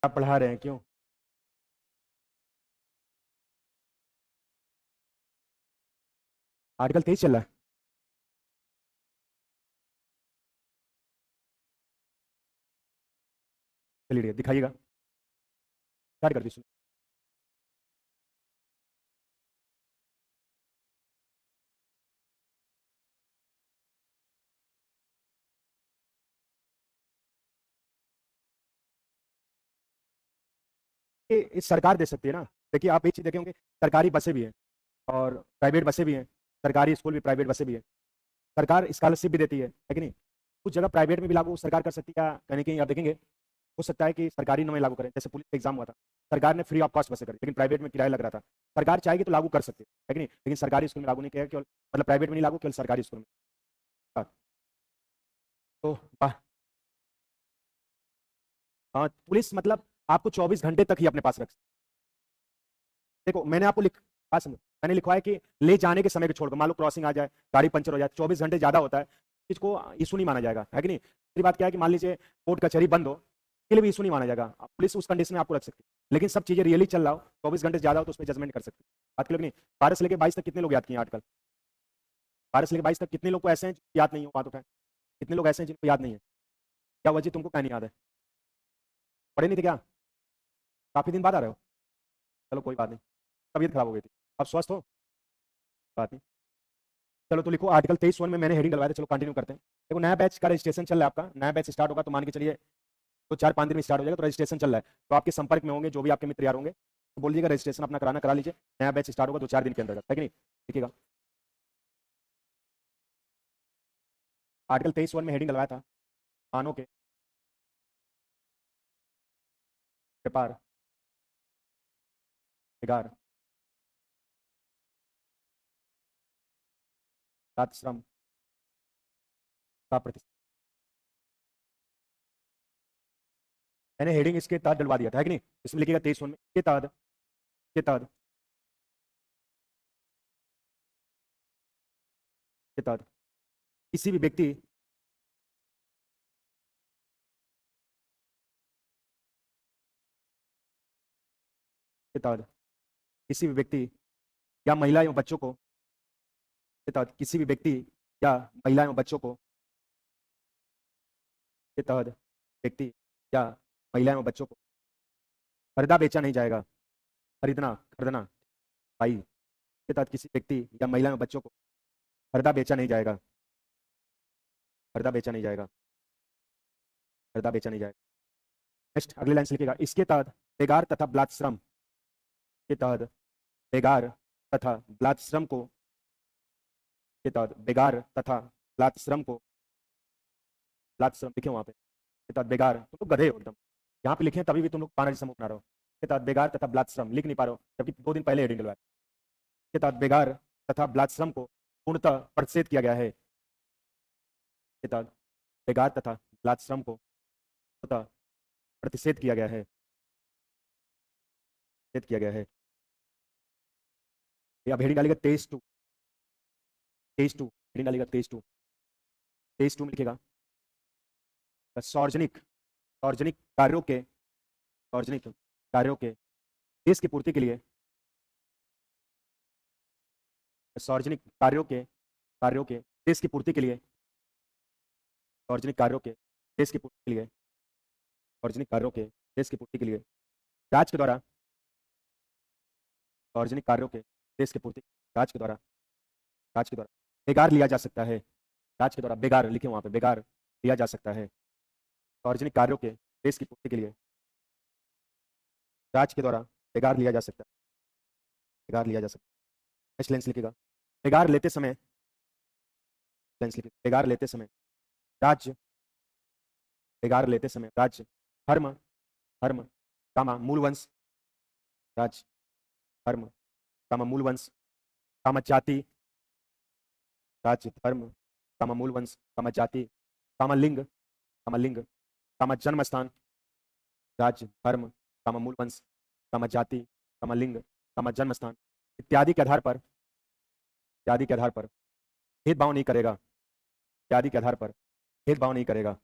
आप पढ़ा रहे हैं क्यों? आर्टिकल 23 चल रहा है। चलिए दिखाइएगा, स्टार्ट कर दीजिए। ये सरकार दे सकती है ना। देखिए आप एक चीज देखे होंगे, सरकारी बसें भी हैं और प्राइवेट बसें भी हैं, सरकारी स्कूल भी, प्राइवेट बसें भी हैं। सरकार स्कॉलरशिप भी देती है कि नहीं? कुछ जगह प्राइवेट में भी लागू सरकार कर सकती है, या कहीं कहीं आप देखेंगे हो सकता है कि सरकारी में लागू करें। जैसे पुलिस का एग्जाम हुआ था, सरकार ने फ्री ऑफ कॉस्ट बसें करी, लेकिन प्राइवेट में किराया लग रहा था। सरकार चाहेगी तो लागू कर सकती है कि नहीं? लेकिन सरकारी स्कूल में लागू नहीं किया, केवल मतलब प्राइवेट में नहीं लागू, केवल सरकारी स्कूल में। हाँ, तो हाँ, पुलिस मतलब आपको 24 घंटे तक ही अपने पास रख। देखो मैंने आपको बात समझो, मैंने लिखवा है कि ले जाने के समय को छोड़कर, मान लो क्रॉसिंग आ जाए, गाड़ी पंचर हो जाए, 24 घंटे ज्यादा होता है, इसको इशू नहीं माना जाएगा, है कि नहीं? दूसरी बात क्या है कि मान लीजिए कोर्ट कचहरी बंद हो, के लिए भी इशू नहीं माना जाएगा। पुलिस उस कंडीशन में आपको रख सकती है। लेकिन सब चीजें रियली चल रहा हो, 24 घंटे ज्यादा हो, तो उस पर जजमेंट कर सकती है। बात के लोग नहीं। 12 से लेकर 22 तक कितने लोग याद किए आजकल? 12 से लेकर 22 तक कितने लोग को ऐसे हैं जो याद नहीं हो? बात उठाए। कितने लोग ऐसे हैं जिनको याद नहीं है? क्या वजह तुमको क्या नहीं याद है? पढ़े नहीं थे क्या? काफी दिन बाद आ रहे हो? चलो कोई बात नहीं, तबीयत खराब हो गई थी, अब स्वस्थ हो? बात नहीं। चलो तो लिखो आर्टिकल 23(1) में मैंने हेडिंग डलवाया था। चलो कंटिन्यू करते हैं। देखो नया बैच का रजिस्ट्रेशन चल रहा है आपका, नया बैच स्टार्ट होगा तो मान के चलिए तो 4-5 दिन में स्टार्ट हो जाएगा। तो रजिस्ट्रेशन चल रहा है, तो आपके संपर्क में होंगे जो भी आपके मित्र यार होंगे, तो बोल दीजिएगा रजिस्ट्रेशन अपना कराना करा लीजिए। नया बैच स्टार्ट होगा 2-4 दिन के अंदर, है कि नहीं? देखिएगा आर्टिकल 23(1) में हेडिंग डलवाया था, मानव के व्यापार, बेगार, छात्र श्रम का प्रतिशत। मैंने हेडिंग इसके तहत डलवा दिया था, है कि नहीं? इसमें लिखिएगा 23(1) में के तहत किसी भी व्यक्ति के तहत किसी भी व्यक्ति या महिला एवं बच्चों को के तहत किसी भी व्यक्ति या महिला एवं बच्चों को के तहत व्यक्ति या महिला एवं बच्चों को खरीदा बेचा नहीं जाएगा। खरीदना खरीदना भाई, के तहत किसी व्यक्ति या महिला एवं बच्चों को खरीदा बेचा नहीं जाएगा। खरीदा बेचा नहीं जाएगा। खरीदा बेचा नहीं जाएगा। नेक्स्ट अगली लाइन से लिखिएगा, इसके तहत बेगार तथा बलात्श्रम के तहत बेगार तथा बलात्श्रम को के तहत बेगार तथा बलात्श्रम को बलात्श्रम लिखे वहां पे के तहत बेगार, तुम लोग गधे हो एकदम। यहाँ पे लिखे हैं तभी भी तुम लोग पाना जी समूह बना रहे हो। के तहत बेगार तथा बलात्श्रम लिख नहीं पा रहे हो, जबकि 2 दिन पहले हेडिंग डलवाया। के तहत बेगार तथा बलात्श्रम को पूर्णतः प्रतिषेध किया गया है। के तहत बेगार तथा बलात्श्रम को पूर्णतः प्रतिषेध किया गया है। प्रतिषेध किया गया है। अब हेडिंग डालेगा 23(2), 23(2) हेडिंग डालेगा 23(2), 23(2) में लिखेगा सार्वजनिक सार्वजनिक कार्यों के सार्वजनिक कार्यों के देश की पूर्ति के लिए, सार्वजनिक कार्यों के देश की पूर्ति के लिए, सार्वजनिक कार्यों के देश की पूर्ति के लिए, सार्वजनिक कार्यों के देश की पूर्ति के लिए राज्य के द्वारा, सार्वजनिक कार्यों के देश की पूर्ति राज्य के द्वारा, राज्य के द्वारा बेगार लिया जा सकता है। राज्य के द्वारा बेगार लिखे वहां पे, बेगार लिया जा सकता है। सार्वजनिक कार्यों के देश की पूर्ति के लिए राज्य के द्वारा बेगार लिया जा सकता है। बेगार लिया जा सकता है। नेक्स्ट लाइन लिखेगा, बेगार लेते समय, लाइन लिखेगा बेगार लेते समय राज्य, बेगार लेते समय राज्य धर्म, धर्म कामा मूलवंश, राज्य धर्म कामा मूलवंश कामा जाति, राज्य धर्म कामा मूलवंश कामा जाति कामा लिंग, कामा लिंग कामा जन्म स्थान, राज्य धर्म कामा मूलवंश कामा जाति कामा लिंग कामा जन्म स्थान इत्यादि के आधार पर, इत्यादि के आधार पर भेदभाव नहीं करेगा। इत्यादि के आधार पर भेदभाव नहीं करेगा।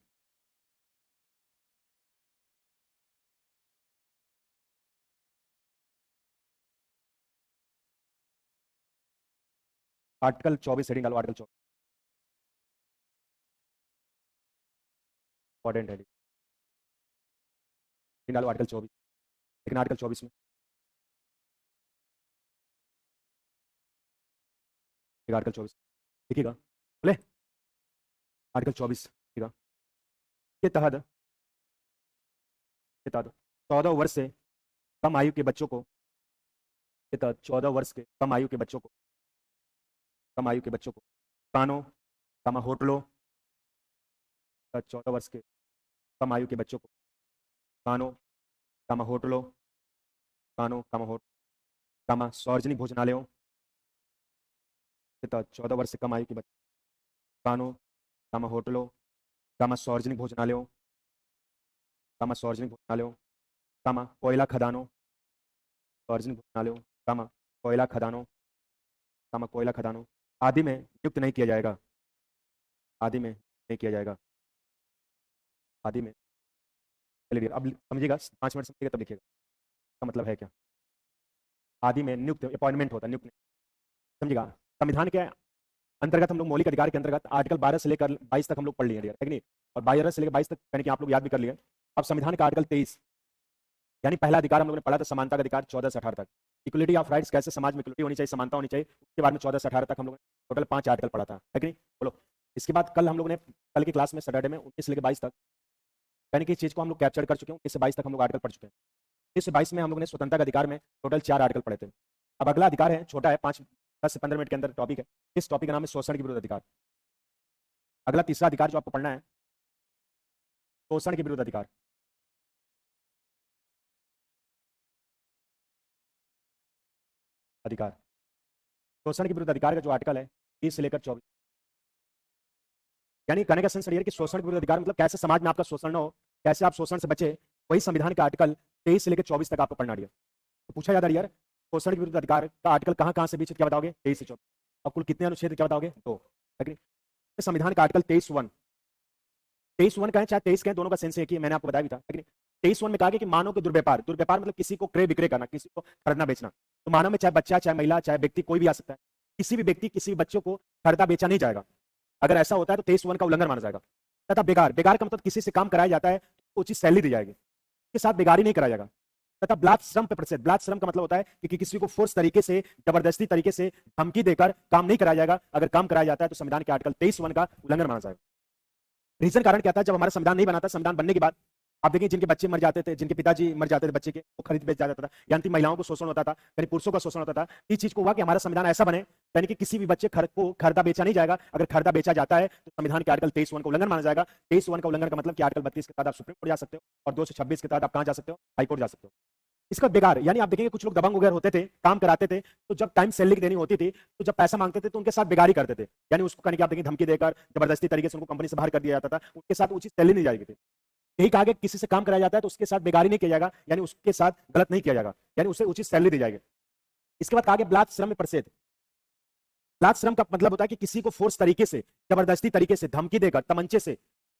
आर्टिकल 24 हेडिंग डालो, आर्टिकल 24 इंपॉर्टेंट है, डालो आर्टिकल 24। लेकिन आर्टिकल 24 में आर्टिकल 24 देखिएगा, बोले आर्टिकल 24 देखिएगा के तहत 14 वर्ष से कम आयु के बच्चों को, के तहत 14 वर्ष के कम आयु के बच्चों को, कम आयु के बच्चों को दुकानों, होटलों, 14 वर्ष के कम आयु के बच्चों को दुकानों, होटलों, सार्वजनिक भोजनालयों के तहत 14 वर्ष से कम आयु के बच्चों दुकानों, होटलों, सार्वजनिक भोजनालयों, कोयला खदानों, सार्वजनिक भोजनालयों, कोयला खदानों आदि में नियुक्त नहीं किया जाएगा, आदि में नहीं किया जाएगा, आदि में। चलिए अब समझिएगा, 5 मिनट समझिएगा तब लिखिएगा इसका मतलब है क्या। आदि में नियुक्त, अपॉइंटमेंट होता है, नियुक्त नहीं, समझिएगा। संविधान के अंतर्गत हम लोग मौलिक अधिकार के अंतर्गत आर्टिकल 12 से लेकर 22 तक हम लोग पढ़ लिए है नहीं, और 12 से लेकर 22 तक यानी कि आप लोग याद भी कर लिए। अब संविधान का आर्टिकल 23 यानी पहला अधिकार हम लोगों ने पढ़ा था समानता का अधिकार 14 से 18 तक, इक्वलिटी ऑफ राइट्स, कैसे समाज में इक्वलिटी होनी चाहिए, समानता होनी चाहिए, उसके बाद में 14 से 18 तक हम लोग टोटल 5 आर्टिकल पढ़ा था, है कि नहीं, बोलो। इसके बाद कल हम लोग ने, कल की क्लास में सैटरडे में 19 से लेकर 22 तक यानी कि इस चीज को हम लोग कैप्चर कर चुके हैं। 19 से 22 तक हम लोग आर्टिकल पढ़ चुके हैं। 19 से 22 में हम लोग ने स्वतंत्रता का अधिकार में टोटल 4 आर्टिकल पढ़े थे। अब अगला अधिकार है, छोटा है, 10 से 15 मिनट के अंदर टॉपिक है। इस टॉपिक का नाम है शोषण के विरुद्ध अधिकार। अगला तीसरा अधिकार जो आपको पढ़ना है, शोषण के विरुद्ध अधिकार। शोषण के विरुद्ध अधिकार का जो आर्टिकल है 30 से लेकर 24, यानी कहने का सेंस ये है कि शोषण के विरुद्ध अधिकार मतलब कैसे समाज में आपका शोषण न हो, कैसे आप शोषण से बचे, वही संविधान का आर्टिकल 23 से लेकर 24 तक आपको पढ़ना है। तो पूछा जाता है यार शोषण के विरुद्ध अधिकार का आर्टिकल कहां से बीच क्या बताओगे, 23 से 24, अब कुल कितने अनुच्छेद क्या बताओगे, 2। संविधान का आर्टिकल 23(1), 23(1) कहें चाहे 23 कहें, दोनों का सेंस एक ही है, मैंने आपको बताया भी था। 23(1) में कहा गया कि मानव के दुर्व्यापार, दुर्व्यापार मतलब किसी को क्रय विक्रय करना, किसी को खरीदना बेचना। तो मानव में चाहे बच्चा, चाहे महिला, चाहे व्यक्ति, कोई भी आ सकता है। किसी भी व्यक्ति, किसी भी बच्चों को खरीदा बेचा नहीं जाएगा। अगर ऐसा होता है तो 23(1) का उल्लंघन माना जाएगा। तथा बेकार, बेकार का मतलब किसी से काम कराया जाता है तो उचित सैलरी दी जाएगी, के साथ बेगारी नहीं कराया जाएगा। तथा ब्लात श्रम पे प्रतिषेध, ब्लात श्रम का मतलब होता है कि किसी को फोर्स तरीके से, जबरदस्ती तरीके से, धमकी देकर काम नहीं कराया जाएगा। अगर काम कराया जाता है तो संविधान के आर्टिकल 23(1) का उल्लंघन माना जाएगा। रीजन कारण क्या था, जब हमारा संविधान नहीं बना था, संविधान बनने के बाद आप देखिए जिनके बच्चे मर जाते थे, जिनके पिताजी मर जाते थे बच्चे के, वो खरीद बेच जाता था, यानी महिलाओं को शोषण होता था, यानी पुरुषों का शोषण होता था। इस चीज को हुआ कि हमारा संविधान ऐसा बने यानी कि किसी भी बच्चे को खरीदा बेचा नहीं जाएगा। अगर खरीदा बेचा जाता है तो संविधान के आर्टिकल 23(1) का उल्लंघन माना जाएगा। 23(1) का उल्लंघन का मतलब कि आर्टिकल 32 के तहत आप सुप्रीम कोर्ट जा सकते हो, और 226 के तहत आप कहां जा सकते हो, हाईकोर्ट जा सकते हो। इसका बेकार यानी आप देखेंगे कुछ लोग दबंग वगैरह होते थे, काम कराते थे, तो जब टाइम सैलरी देनी होती थी, तो जब पैसा मांगते थे तो उनके साथ बेगारी करते थे, यानी उसको कहने की आप देखेंगे धमकी देकर, जबरदस्ती तरीके से उनको कंपनी से बाहर कर दिया जाता था, उनके साथ उचित सैलरी नहीं जाएगी थी। यही कहा गया किसी से काम कराया जाता है तो उसके साथ बेगारी नहीं किया जाएगा, यानी उसके साथ गलत नहीं किया जाएगा, यानी उसे उचित सैलरी दी जाएगी। इसके बाद कहा गया ब्लात श्रम में प्रतिषेध। ब्लात श्रम का मतलब होता है कि किसी को फोर्स तरीके से, जबरदस्ती तरीके से, धमकी देकर, तमंचे से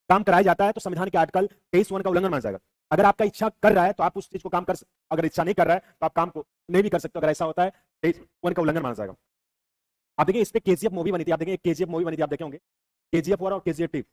काम कराया जाता है तो संविधान के आर्टिकल 23(1) का उल्लंघन माना जाएगा। अगर आपका इच्छा कर रहा है तो आप उस चीज को काम कर सकते, अगर इच्छा नहीं कर रहा है तो आप काम को नहीं भी कर सकते। अगर ऐसा होता है 23(1) का उल्लंघन माना जाएगा। आप देखिए इस पे केजीएफ मूवी बनी थी, आप देखिए केजीएफ मूवी बनी थी, आप देखे होंगे केजीएफ और केजीएफ 2।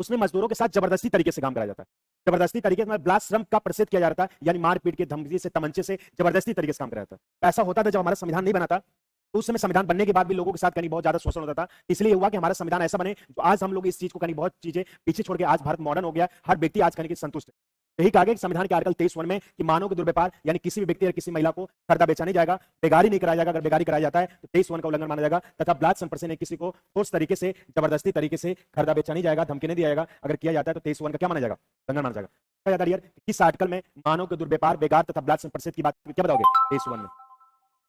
उसमें मजदूरों के साथ जबरदस्ती तरीके से काम कराया जाता है, जबरदस्ती तरीके से ब्लात श्रम का प्रतिषेध किया जा रहा था, यानी मारपीट के, धमकी से, तमंचे से, जबरदस्ती तरीके से काम कराया जाता है। ऐसा होता था जब हमारा संविधान नहीं बना था, तो उस समय संविधान बनने के बाद भी लोगों के साथ कहीं बहुत ज्यादा शोषण होता था। इसलिए हुआ कि हमारा संविधान ऐसा बने जो आज हम लोग इस चीज को कहीं बहुत चीजें पीछे छोड़ के आज भारत मॉडर्न हो गया, हर व्यक्ति आज कहीं संतुष्ट है। यही कहा गया कि संविधान के आर्टिकल 23(1) में कि मानव के दुर्व्यापार यानी किसी भी व्यक्ति या किसी महिला को खरीदा बेचा नहीं जाएगा, बेगारी नहीं कराया जाएगा। अगर बेगारी कराया जाता है तो 23(1) का उल्लंघन माना जाएगा। तथा ब्लात संप्रसेन किसी को ठोस तरीके से, जबरदस्ती तरीके से खरीदा बेचा नहीं जाएगा, धमकी नहीं दिया जाएगा। अगर किया जाता है तो 23(1) का क्या माना जाएगा, उल्लंघन माना जाएगा। क्या जाता है यार किस आर्टिकल में मानव के दुर्व्यापार, बेगार तथा ब्लात संप्रसेन की बात क्या बताओगे, 23(1) में।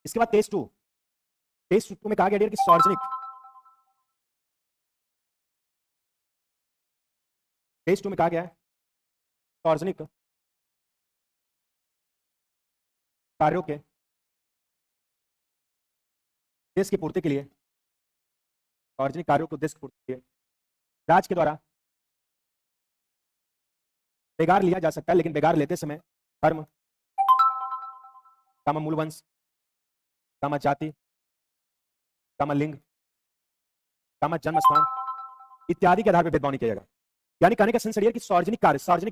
इसके बाद 23(2) में कहा गया कि सार्वजनिक, 23(2) में कहा गया है सार्वजनिक कार्यों के देश की पूर्ति के लिए, सार्वजनिक कार्यों के उद्देश्य की पूर्ति के लिए राज्य के द्वारा बेगार लिया जा सकता है, लेकिन बेगार लेते समय धर्म, मूल वंश, जाति, कामा लिंग, कामा जन्म स्थान इत्यादि के आधार पर भेदभाव नहीं किया जाएगा। यानी कहने का सेंस ये कि सार्वजनिक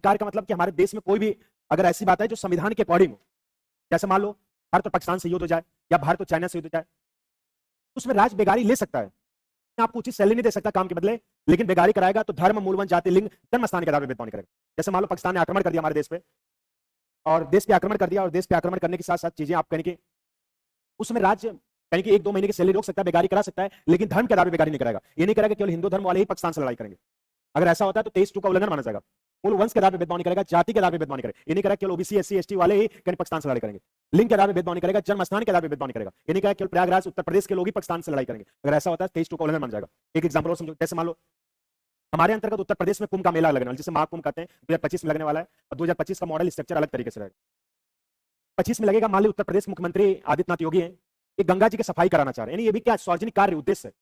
कार्य का मतलब कि हमारे देश में कोई भी अगर ऐसी बात है जो संविधान के अकॉर्डिंग हो, जैसे मान लो भारत और पाकिस्तान से युद्ध हो जाए या भारत और चाइना से युद्ध हो जाए, उसमें राज्य बेगारी ले सकता है, आपको उचित सैलरी नहीं दे सकता काम के बदले, लेकिन बेगारी कराएगा तो धर्म, मूलवंश, जाति, लिंग, जन्म स्थान के आधार पर भेदभाव नहीं करेगा। जैसे मान लो पाकिस्तान ने आक्रमण कर दिया हमारे देश पे, और देश पे आक्रमण कर दिया, और देश पे आक्रमण करने के साथ साथ चीजें आप कहेंगे उसमें राज्य कहीं कि 1-2 महीने की सैलरी रोक सकता है, बेगारी करा सकता है, लेकिन धर्म के आधार पर बेगारी नहीं कराएगा। ये नहीं करेगा केवल हिंदू धर्म वाले ही पाकिस्तान से लड़ाई करेंगे। अगर ऐसा होता है तो 23(2) का उल्लंघन माना जाएगा। मूल वंश के आधार पर भेदभाव नहीं करेगा, जाति के आधार पर भेदभाव नहीं करेगा। ये नहीं करेगा केवल ओबीसी, एससी, एसटी वाले ही कहीं पाकिस्तान से लड़ाई करेंगे। लिंग के आधार पर भेदभाव नहीं करेगा, जन्म स्थान के आधार पर भेदभाव नहीं करेगा। ये नहीं करेगा केवल प्रयागराज, उत्तर प्रदेश के लोग ही पाकिस्तान से लड़ाई करेंगे। अगर ऐसा होता है 23(2) का उल्लंघन माना जाएगा। एक एग्जाम्पल और समझो, जैसे मान लो हमारे अंतर्गत उत्तर प्रदेश में कुंभ का मेला लगने वाला, जिसे महाकुंभ कहते हैं, 2025 में लगने वाला है, और 2025 का मॉडल स्ट्रक्चर अलग तरीके से रहेगा। 25 में लगेगा, मान ली उत्तर प्रदेश मुख्यमंत्री आदित्यनाथ योगी हैं, ये गंगा जी की सफाई कराना चाह रहे हैं, यानी ये भी क्या सार्वजनिक कार्य उद्देश्य है।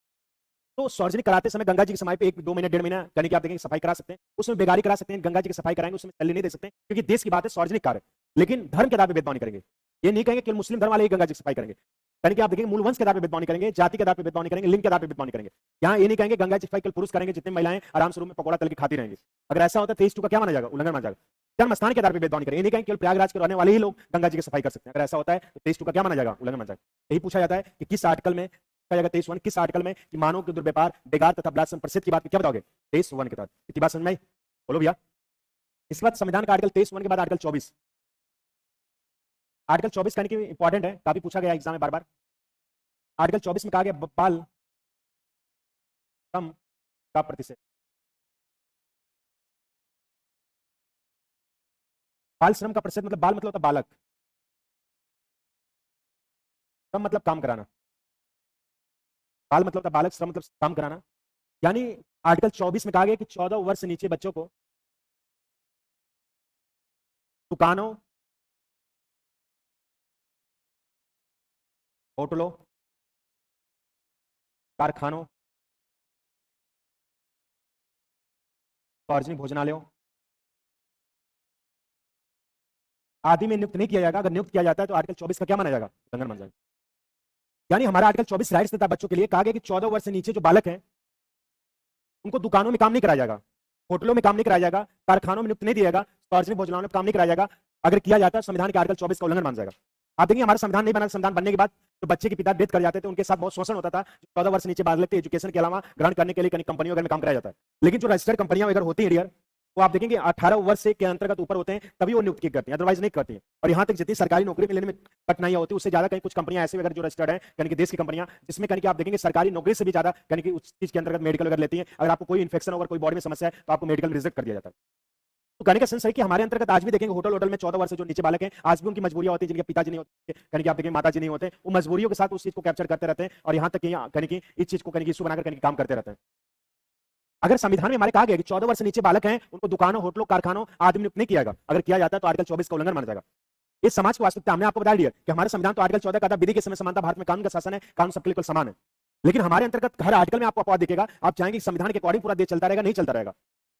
तो सार्वजनिक कराते समय गंगा जी की सफाई पे 1-2 महीने 1.5 महीना यानी कि आप देखेंगे सफाई करा सकते हैं, उसमें बेगारी करा सकते हैं, गंगा जी की सफाई कराएंगे, उसमें सैलरी नहीं दे सकते क्योंकि देश की बात है, सार्वजनिक कार्य। लेकिन धर्म के आधार पर भेदभाव नहीं करेंगे। ये नहीं कहेंगे कि मुस्लिम धर्म वाले ही गंगा जी की सफाई करेंगे, यानी कि आप देखेंगे मूल वंश के आधार पर भेदभाव नहीं करेंगे, जाति के आधार पर भेदभाव नहीं करेंगे, लिंग के आधार पर भेदभाव नहीं करेंगे। यहाँ ये नहीं कहेंगे गंगा जी की सफाई केवल पुरुष करेंगे, जितने महिलाएं आराम से रूम में पकौड़ा तल के खाती रहेंगे। अगर ऐसा होता है 23(2) का क्या माना जाएगा? उल्लंघन माना जाएगा। जन्म स्थान के आधार पर भेदभाव नहीं करेंगे, ये नहीं कहेंगे केवल प्रयागराज के रहने वाले ही लोग गंगा जी की सफाई कर सकते हैं। अगर ऐसा होता है तो 23(2) का क्या माना जाएगा? उल्लंघन माना जाएगा। यही पूछा जाता है कि किस आर्टिकल में 23(1) किस आर्टिकल में कि मानव के दुर्व्यवहार, बेगार तथा बलात्कार प्रसिद्ध की बात क्या बताओगे? 23(1) के तहत। कितनी बात समझ में आई? बोलो भैया। इसके बाद संविधान का आर्टिकल 23(1) के बाद आर्टिकल 24। आर्टिकल 24 कहने की इंपॉर्टेंट है, काफी पूछा गया एग्जाम में बार बार। आर्टिकल 24 में कहा गया बाल श्रम का प्रतिषेध। बाल श्रम का प्रतिषेध मतलब बाल मतलब होता बालक, श्रम मतलब काम कराना, बाल मतलब होता बालक, श्रम मतलब काम कराना। यानी आर्टिकल 24 में कहा गया कि 14 वर्ष से नीचे बच्चों को दुकानों, होटलों, कारखानों, सार्वजनिक भोजनालयों आदि में नियुक्त नहीं किया जाएगा। अगर नियुक्त किया जाता है तो आर्टिकल 24 का क्या माना जाएगा? उल्लंघन माना जाएगा। यानी हमारा आर्टिकल 24 राइट्स देता है बच्चों के लिए। कहा गया कि 14 वर्ष से नीचे जो बालक हैं उनको दुकानों में काम नहीं कराया जाएगा, होटलों में काम नहीं कराया जाएगा, कारखानों में नियुक्त नहीं दिया जाएगा, सार्वजनिक भोजनालयों में काम नहीं कराया जाएगा। अगर किया जाता है संविधान के आर्टिकल 24 का उल्लंघन माना जाएगा। आप देखिए हमारा संविधान नहीं बना, संविधान बनने के बाद तो बच्चे के पिता डेथ कर जाते थे, उनके साथ बहुत शोषण होता था। 14 वर्ष से नीचे बालक थे, एजुकेशन के अलावा ग्रहण करने के लिए कहीं कंपनियों में काम कराया जाता है। लेकिन जो रजिस्टर्ड कंपनियां अगर होती है डियर, वो आप देखेंगे 18 वर्ष के अंतर्गत ऊपर होते हैं तभी वो नियुक्त करते हैं, अदरवाइज नहीं करती हैं। और यहाँ तक जितनी सरकारी नौकरी मिलने में कठिनाइयां होती है उससे ज्यादा कहीं कुछ कंपनियां ऐसे अगर जो रजिस्टर्ड है यानी कि देश की कंपनियां, जिसमें कहीं आप देखेंगे सरकारी नौकरी से भी ज्यादा यानी कि उस चीज के अंतर्गत मेडिकल वगैरह लेती है। अगर आपको कोई इन्फेक्शन अगर कोई बॉडी में समस्या है तो आपको मेडिकल में रिजेक्ट कर दिया जाता है। तो कहने का सेंस है कि हमारे अंतर्गत आज भी देखेंगे होटल में 14 वर्ष से जो नीचे बालक हैं, आज भी उनकी मजबूरियां होती है, जिनके पिताजी नहीं होते, कहीं आप देखेंगे माताजी नहीं होते, वो मजबूरियों के साथ उस चीज को कैप्चर करते रहते हैं और यहाँ तक कहीं इस चीज को कहीं इशू बनाकर कहीं काम करते रहते हैं। अगर संविधान में हमारे कहा गया कि 14 वर्ष से नीचे बालक हैं उनको दुकानों, होटलों, कारखानों आदि में नियुक्त नहीं किया जाएगा। अगर किया जाता है तो आर्टिकल 24 का उल्लंघन माना जाएगा। इस समाज की वास्तविकता हमने आपको बता दिया कि हमारा संविधान तो आर्टिकल 14 का था, विधि के समय समानता, भारत में कानून का शासन है, कानून सबके लिए समान है। लेकिन हमारे अंतर्गत हर आर्टिकल में आपको अपवाद दिखेगा। आप चाहेंगे संविधान के अकॉर्डिंग पूरा देश चलता रहेगा, नहीं चलता रहेगा।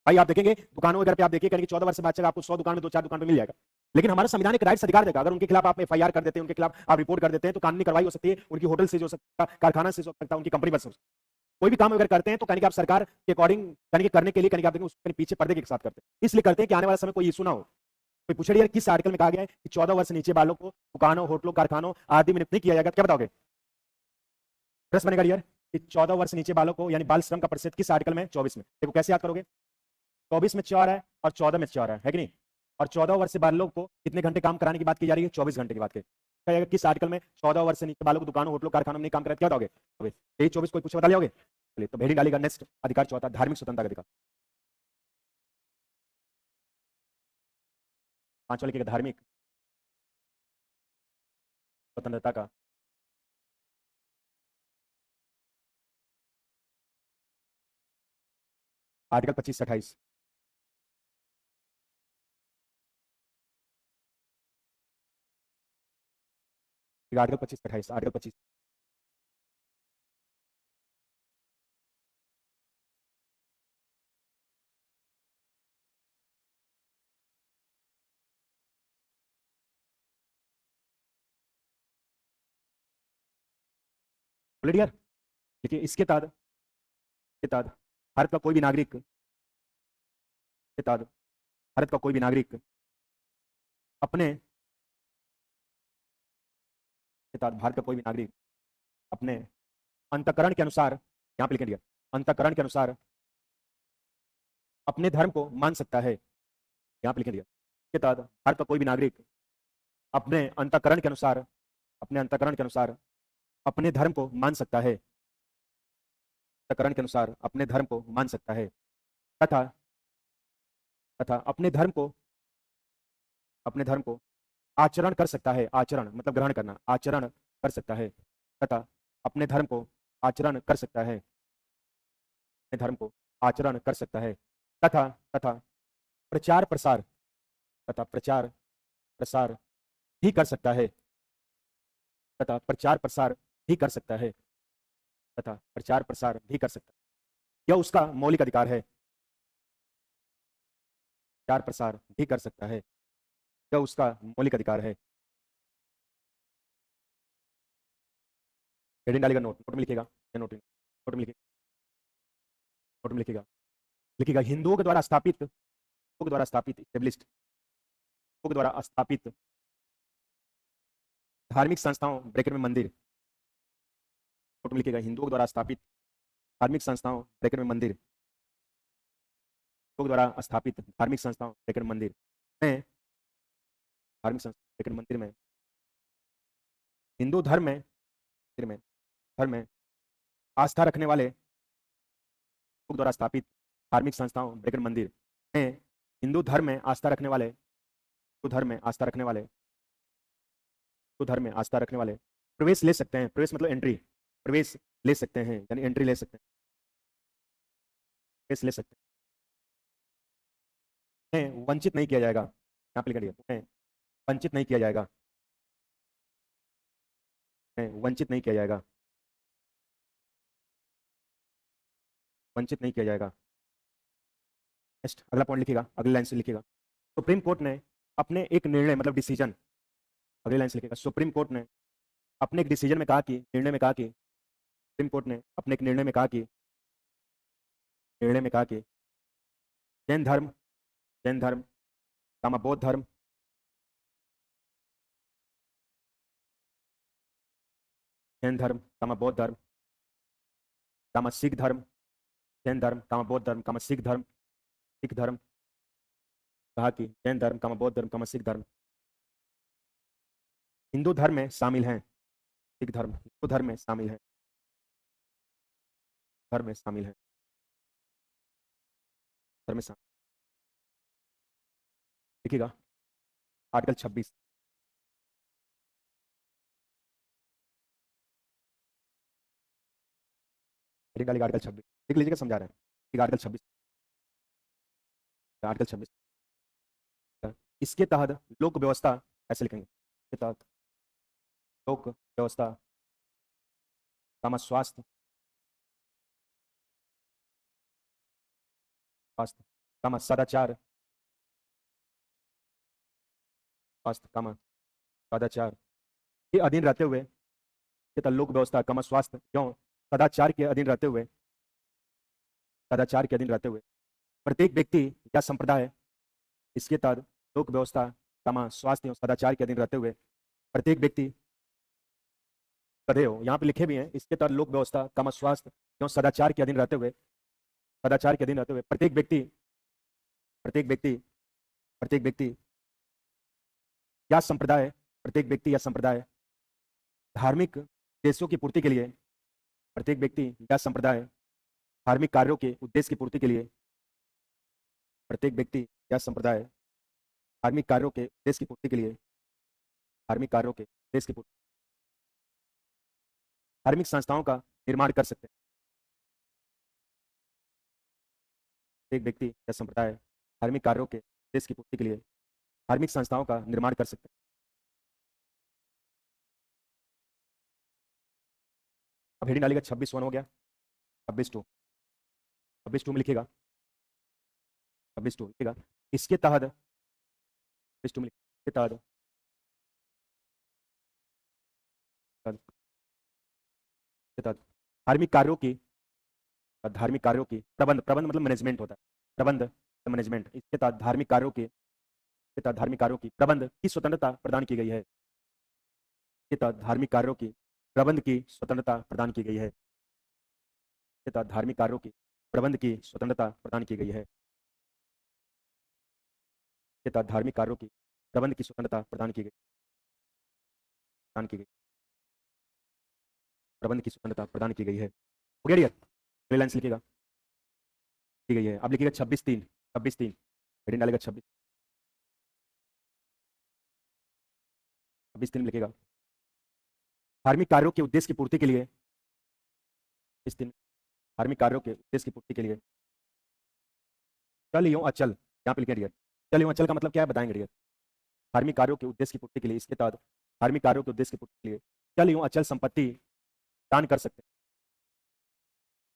भाई आप देखेंगे दुकानों वगैरह पे आप देखिए कहीं 14 वर्ष से बच्चे आपको 100 दुकान में 2-4 दुकान पे मिल जाएगा। लेकिन हमारा संविधान एक राइट्स अधिकार देगा, अगर उनके खिलाफ आप एफआईआर कर देते हैं, उनके खिलाफ आप रिपोर्ट कर देते हैं तो कानूनी कार्रवाई हो सकती है, उनकी होटल से हो सकता है, कारखाना से हो सकता है, उनकी कंपनी बन सकती है। कोई भी काम अगर करते हैं तो कहीं आप सरकार के अकॉर्डिंग कहीं करने के लिए कहीं आप देखेंगे उसके पीछे पर्दे के साथ करते हैं, इसलिए करते हैं कि आने वाला समय कोई इशू ना हो। कोई पूछे यार किस आर्टिकल में कहा गया है कि 14 वर्ष से नीचे बालों को दुकानों, होटलों, कारखानों आदि में नियुक्त नहीं किया जाएगा? क्या बताओगे? प्रश्न बनेगा यार कि 14 वर्ष से नीचे बालों को यानी बाल श्रम का प्रतिशत किस आर्टिकल में? 24 में। देखो कैसे याद करोगे, 24 में 4 है और 14 में 4 है कि नहीं? और 14 वर्ष से बालक को कितने घंटे काम कराने की बात की जा रही है? 24 घंटे की बात की। किस आर्टिकल में 14 वर्ष से नीचे बालक को दुकानों, होटलों, कारखानों में नहीं काम कराया? क्या बताओगे? 23-24 कोई पूछे बता लिया? चलिए तो भेड़ी डालेगा। नेक्स्ट अधिकार चौथा, धार्मिक स्वतंत्रता का अधिकार। 5वां लिखिएगा धार्मिक स्वतंत्रता का आर्टिकल 25 से 28। आर्टिकल 25 से 28, आर्टिकल 25। बोले यार देखिए इसके तहत भारत का कोई भी नागरिक, के तहत भारत का कोई भी नागरिक अपने, के तहत भारत का कोई भी नागरिक अपने अंतःकरण के अनुसार, यहाँ पे लिख दिया, अंतःकरण के अनुसार अपने धर्म को मान सकता है, यहाँ पे लिख दिया, के तहत भारत का कोई भी नागरिक अपने अंतःकरण के अनुसार, अपने अंतःकरण के अनुसार अपने धर्म को मान सकता है, अंतःकरण के अनुसार अपने धर्म को मान सकता है, तथा तथा अपने धर्म को आचरण कर सकता है, आचरण मतलब ग्रहण करना, आचरण कर सकता है, तथा अपने धर्म को आचरण कर सकता है, अपने धर्म को आचरण कर सकता है, तथा तथा प्रचार प्रसार, तथा प्रचार प्रसार भी कर सकता है, तथा प्रचार प्रसार भी कर सकता है, तथा प्रचार प्रसार भी कर सकता है। यह उसका मौलिक अधिकार है, प्रचार प्रसार भी कर सकता है, यह उसका मौलिक अधिकार है। हेडिंग डालेगा, नोट में लिखेगा, नोट में लिखेगा, नोट में लिखेगा, लिखेगा हिंदुओं के द्वारा स्थापित, हिंदुओं के द्वारा स्थापित एस्टेब्लिश्ड, हिंदुओं के द्वारा स्थापित धार्मिक संस्थाओं ब्रैकेट में मंदिर, नोट में लिखेगा हिंदुओं के द्वारा स्थापित धार्मिक संस्थाओं ब्रैकेट में मंदिर, हिंदुओं के द्वारा स्थापित धार्मिक संस्थाओं ब्रैकेट में मंदिर में, धार्मिक संस्था ब्रैकेट मंदिर में, हिंदू धर्म में, मंदिर में, धर्म में आस्था रखने वाले लोग द्वारा स्थापित धार्मिक संस्थाओं ब्रैकेट मंदिर में, हिंदू धर्म में आस्था रखने वाले, हिंदू धर्म में आस्था रखने वाले, हिंदू धर्म में आस्था रखने वाले प्रवेश ले सकते हैं, प्रवेश मतलब एंट्री, प्रवेश ले सकते हैं यानी एंट्री ले सकते हैं, प्रवेश ले सकते हैं, उन्हें वंचित नहीं किया जाएगा, यहाँ पे लिख दिया, उन्हें वंचित नहीं किया जाएगा, उन्हें वंचित नहीं किया जाएगा, वंचित नहीं किया जाएगा। नेक्स्ट अगला पॉइंट लिखिएगा, अगली लाइन से लिखिएगा, सुप्रीम कोर्ट ने अपने एक निर्णय मतलब डिसीजन, अगली लाइन से लिखिएगा, सुप्रीम कोर्ट ने अपने एक डिसीजन में कहा कि, निर्णय में कहा कि, सुप्रीम कोर्ट ने अपने एक निर्णय में कहा कि, निर्णय में कहा कि जैन धर्म, जैन धर्म कामा बौद्ध धर्म, जैन धर्म कामा बौद्ध धर्म कामा सिख धर्म, जैन धर्म कामा बौद्ध धर्म कामा सिख धर्म, सिख धर्म, कहा कि जैन धर्म कामा बौद्ध धर्म कामा सिख धर्म हिंदू धर्म में शामिल हैं, सिख धर्म हिंदू धर्म में शामिल है, धर्म में शामिल है, धर्म में शामिल, देखिएगा आर्टिकल 26, आर्टिकल 26 देख लीजिएगा, समझा रहे हैं, आर्टिकल 26, आर्टिकल 26 इसके तहत लोक व्यवस्था ऐसे लिखेंगे, इसके तहत लोक व्यवस्था कामा स्वास्थ्य, स्वास्थ्य कामा सदाचार, स्वास्थ्य कामा सदाचार के अधीन रहते हुए, लोक व्यवस्था कामा स्वास्थ्य क्यों सदाचार के अधीन रहते हुए, सदाचार के अधीन रहते हुए प्रत्येक व्यक्ति या संप्रदाय, इसके तहत लोक व्यवस्था कामा स्वास्थ्य एवं सदाचार के अधीन रहते हुए प्रत्येक व्यक्ति, हो यहाँ पे लिखे भी हैं, इसके तहत लोक व्यवस्था कामा स्वास्थ्य एवं सदाचार के अधीन रहते हुए, सदाचार के अधीन रहते हुए प्रत्येक व्यक्ति, प्रत्येक व्यक्ति, प्रत्येक व्यक्ति या संप्रदाय, प्रत्येक व्यक्ति या संप्रदाय धार्मिक उद्देश्यों की पूर्ति के लिए, प्रत्येक व्यक्ति या संप्रदाय धार्मिक कार्यों के उद्देश्य की पूर्ति के लिए, प्रत्येक व्यक्ति या संप्रदाय धार्मिक कार्यों के उद्देश्य की पूर्ति के लिए, धार्मिक कार्यों के उद्देश्य की पूर्ति, धार्मिक संस्थाओं का निर्माण कर सकते हैं, प्रत्येक व्यक्ति या संप्रदाय धार्मिक कार्यों के उद्देश्य की पूर्ति के लिए धार्मिक संस्थाओं का निर्माण कर सकते हैं। अब हेडिंग डालिएगा 26(1) हो गया, 26(2), 26(2) में लिखिएगा, 26(2) लिखिएगा, इसके तहत, 26(2) में इसके तहत, के तहत धार्मिक कार्यों की प्रबंध प्रबंध मतलब मैनेजमेंट होता है, प्रबंध मैनेजमेंट, इसके तहत धार्मिक कार्यों की प्रबंध की स्वतंत्रता प्रदान की गई है। इसके तहत धार्मिक कार्यों की प्रबंध की स्वतंत्रता प्रदान की गई है। इसके तहत धार्मिक कार्यों की प्रबंध की स्वतंत्रता प्रदान की गई है। इसके तहत धार्मिक कार्यों की प्रबंध की स्वतंत्रता प्रदान की गई प्रबंध की स्वतंत्रता प्रदान की गई है। हो गया डियर? अगली लाइन से लिखिएगा, की गई है। अब लिखिएगा 26/3, 26/3 हेडिंग डालेगा 26/3 लिखिएगा। धार्मिक कार्यों के उद्देश्य की पूर्ति के लिए, इस दिन धार्मिक कार्यों के उद्देश्य की पूर्ति के लिए चल एवं अचल, यहाँ पे लिखे डियर, चल एवं अचल का मतलब क्या है बताएंगे डियर। धार्मिक कार्यों के उद्देश्य की पूर्ति के लिए, इसके तहत धार्मिक कार्यों के उद्देश्य की पूर्ति के लिए चल एवं अचल संपत्ति दान कर सकते हैं,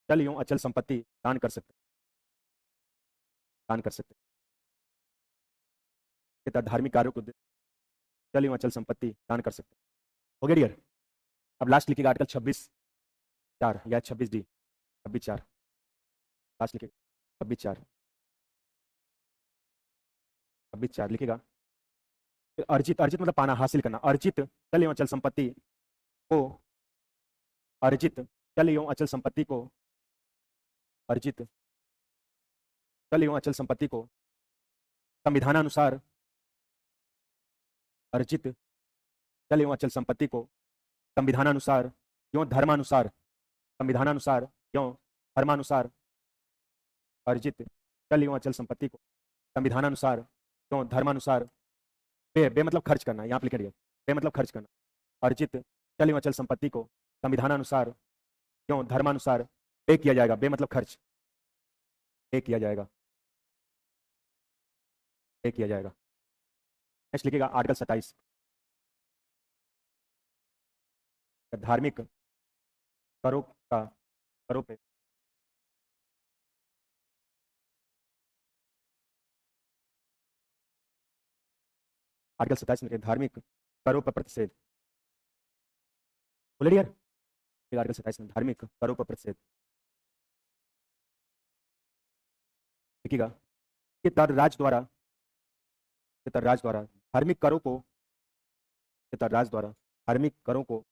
चल एवं अचल संपत्ति दान कर सकते हैं, दान कर सकते हैं। इसके तहत धार्मिक कार्यों के उद्देश्य चल एवं अचल संपत्ति दान कर सकते हैं। हो गया डियर? अब लास्ट लिखिएगा आर्टिकल 26(4) या 26D, 26(4) लास्ट लिखिएगा 26(4), 26(4) लिखिएगा। अर्जित, अर्जित मतलब पाना, हासिल करना। अर्जित चल एवं अचल संपत्ति को, अर्जित चल एवं अचल संपत्ति को, अर्जित चल एवं अचल संपत्ति को संविधानानुसार, अर्जित चल एवं अचल संपत्ति को संविधानानुसार एवं धर्मानुसार, संविधानानुसार एवं धर्मानुसार, अर्जित चल एवं अचल संपत्ति को संविधानानुसार एवं धर्मानुसार, बे मतलब खर्च करना, यहाँ पे लिख दिया, बे मतलब खर्च करना। अर्जित चल एवं अचल संपत्ति को संविधानानुसार एवं धर्मानुसार बे किया जाएगा, बे मतलब खर्च, बे किया जाएगा, बे किया जाएगा। नेक्स्ट लिखिएगा आर्टिकल 27, धार्मिक करों का, करों पे आर्टिकल 27 में धार्मिक करों पर प्रतिषेध, बोले डियर? आर्टिकल 27 में धार्मिक करों पर प्रतिषेध लिखिएगा। कि तर राज्य द्वारा, तर राज्य द्वारा धार्मिक करों को, तर राज्य द्वारा धार्मिक करों को,